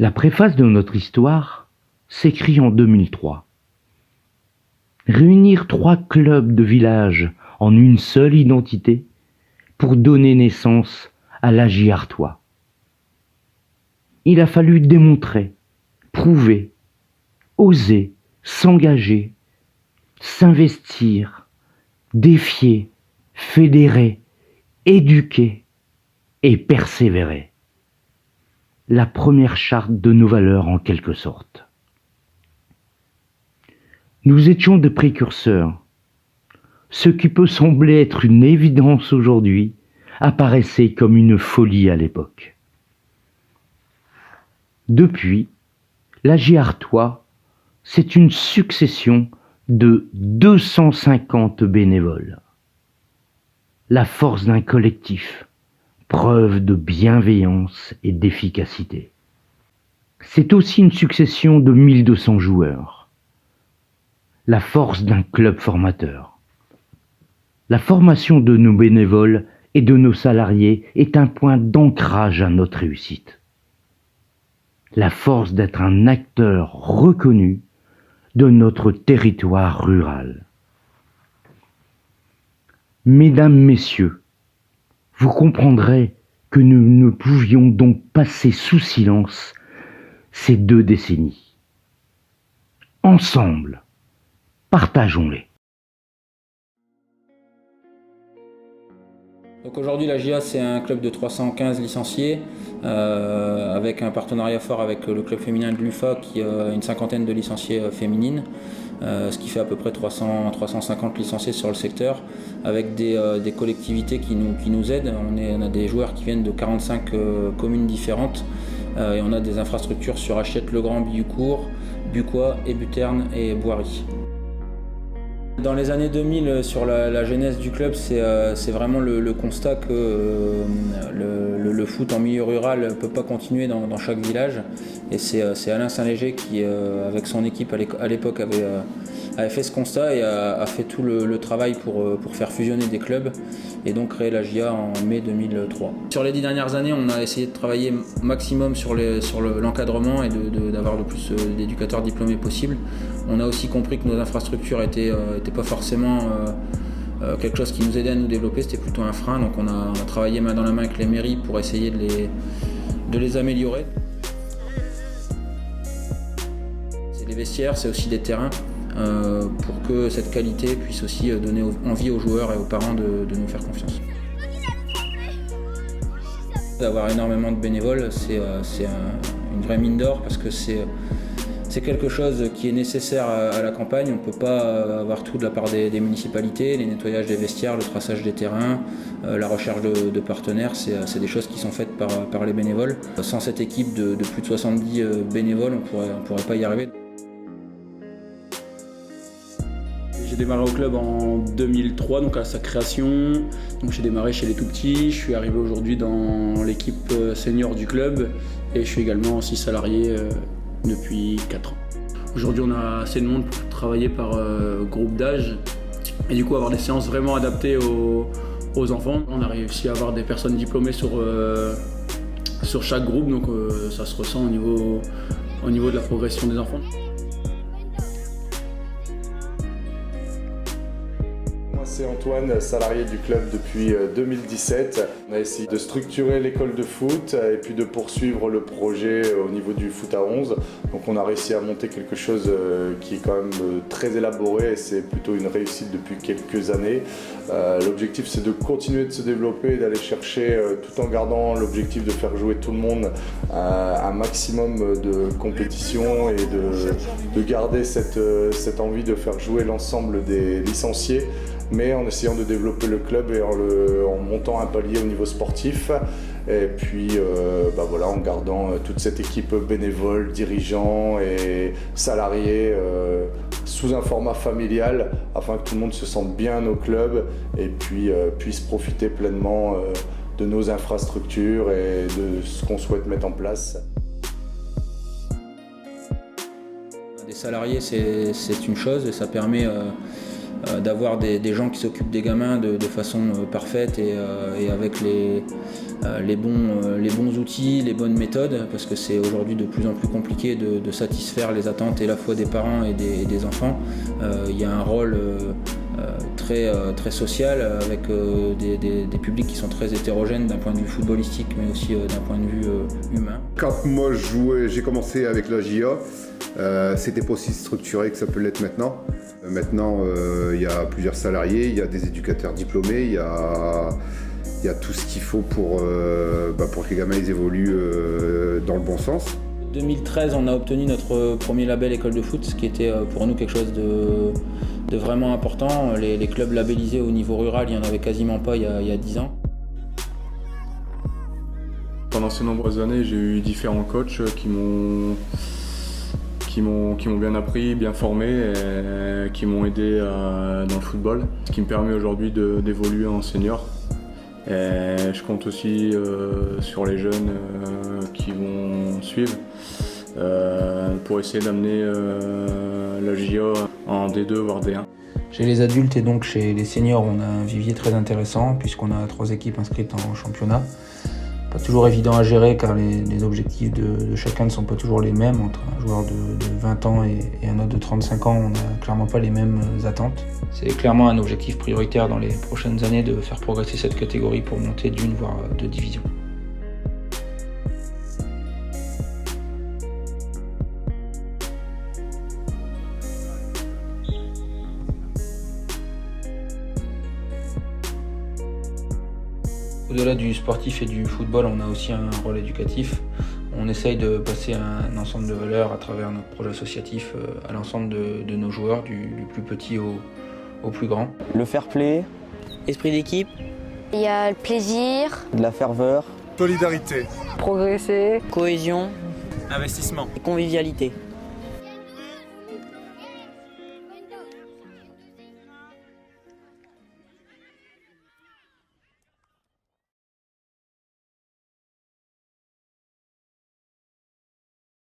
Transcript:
La préface de notre histoire s'écrit en 2003. Réunir 3 clubs de village en une seule identité pour donner naissance à l'AJ Artois. Il a fallu démontrer, prouver, oser, s'engager, s'investir, défier, fédérer, éduquer et persévérer. La première charte de nos valeurs en quelque sorte. Nous étions des précurseurs. Ce qui peut sembler être une évidence aujourd'hui apparaissait comme une folie à l'époque. Depuis, l'AJ Artois, c'est une succession de 250 bénévoles. La force d'un collectif, preuve de bienveillance et d'efficacité. C'est aussi une succession de 1200 joueurs. La force d'un club formateur. La formation de nos bénévoles et de nos salariés est un point d'ancrage à notre réussite. La force d'être un acteur reconnu de notre territoire rural. Mesdames, Messieurs, vous comprendrez que nous ne pouvions donc passer sous silence ces 2 décennies. Ensemble, partageons-les. Donc aujourd'hui, la JA, c'est un club de 315 licenciés avec un partenariat fort avec le club féminin de l'UFA qui a une 50aine de licenciés féminines, ce qui fait à peu près 350 licenciés sur le secteur, avec des collectivités qui nous aident. On a des joueurs qui viennent de 45 communes différentes et on a des infrastructures sur Hachette-le-Grand, Billucourt, Bucquois, Ébuterne et Boiry. Dans les années 2000, sur la genèse du club, c'est vraiment le constat que le foot en milieu rural ne peut pas continuer dans chaque village. Et c'est Alain Saint-Léger qui, avec son équipe à l'époque, avait fait ce constat et a fait tout le travail pour faire fusionner des clubs et donc créer la JA en mai 2003. Sur les 10 dernières années, on a essayé de travailler maximum sur l'encadrement et d'avoir le plus d'éducateurs diplômés possible. On a aussi compris que nos infrastructures étaient pas forcément quelque chose qui nous aidait à nous développer, c'était plutôt un frein. Donc on a travaillé main dans la main avec les mairies pour essayer de les améliorer. C'est des vestiaires, c'est aussi des terrains pour que cette qualité puisse aussi donner envie aux joueurs et aux parents de nous faire confiance. D'avoir énormément de bénévoles, c'est une vraie mine d'or parce que c'est quelque chose qui est nécessaire à la campagne. On ne peut pas avoir tout de la part des municipalités, les nettoyages des vestiaires, le traçage des terrains, la recherche de partenaires, c'est des choses qui sont faites par les bénévoles. Sans cette équipe de plus de 70 bénévoles, on ne pourrait pas y arriver. J'ai démarré au club en 2003, donc à sa création. Donc j'ai démarré chez les tout-petits, je suis arrivé aujourd'hui dans l'équipe senior du club et je suis également aussi salarié depuis 4 ans. Aujourd'hui, on a assez de monde pour travailler par groupe d'âge et du coup avoir des séances vraiment adaptées aux enfants. On a réussi à avoir des personnes diplômées sur chaque groupe, donc ça se ressent au niveau de la progression des enfants. C'est Antoine, salarié du club depuis 2017. On a essayé de structurer l'école de foot et puis de poursuivre le projet au niveau du foot à 11. Donc on a réussi à monter quelque chose qui est quand même très élaboré et c'est plutôt une réussite depuis quelques années. L'objectif c'est de continuer de se développer, d'aller chercher tout en gardant l'objectif de faire jouer tout le monde un maximum de compétition et de garder cette envie de faire jouer l'ensemble des licenciés, mais en essayant de développer le club et en montant un palier au niveau sportif. Et puis voilà, en gardant toute cette équipe bénévole, dirigeants et salariés sous un format familial afin que tout le monde se sente bien au club et puis puisse profiter pleinement de nos infrastructures et de ce qu'on souhaite mettre en place. Des salariés, c'est une chose et ça permet d'avoir des gens qui s'occupent des gamins de façon parfaite et avec les bons outils, les bonnes méthodes, parce que c'est aujourd'hui de plus en plus compliqué de satisfaire les attentes à la fois des parents et des enfants. Il y a un rôle très social avec des publics qui sont très hétérogènes d'un point de vue footballistique mais aussi d'un point de vue humain. Quand moi j'ai commencé avec la JA, c'était pas aussi structuré que ça peut l'être maintenant. Maintenant, il y a plusieurs salariés, il y a des éducateurs diplômés, il y a tout ce qu'il faut pour que les gamins ils évoluent dans le bon sens. En 2013, on a obtenu notre premier label école de foot, ce qui était pour nous quelque chose de vraiment important. Les clubs labellisés au niveau rural, il n'y en avait quasiment pas il y a 10 ans. Pendant ces nombreuses années, j'ai eu différents coachs qui m'ont bien appris, bien formé et qui m'ont aidé dans le football, ce qui me permet aujourd'hui d'évoluer en senior. Et je compte aussi sur les jeunes qui vont suivre pour essayer d'amener la JA en D2 voire D1. Chez les adultes et donc chez les seniors, on a un vivier très intéressant puisqu'on a 3 équipes inscrites en championnat. Pas toujours évident à gérer car les objectifs de chacun ne sont pas toujours les mêmes. Entre un joueur de 20 ans et un autre de 35 ans, on n'a clairement pas les mêmes attentes. C'est clairement un objectif prioritaire dans les prochaines années de faire progresser cette catégorie pour monter d'une voire 2 divisions. Au-delà du sportif et du football, on a aussi un rôle éducatif. On essaye de passer un ensemble de valeurs à travers notre projet associatif à l'ensemble de nos joueurs, du plus petit au plus grand. Le fair play, esprit d'équipe, il y a le plaisir, de la ferveur, solidarité, progresser, cohésion, investissement et convivialité.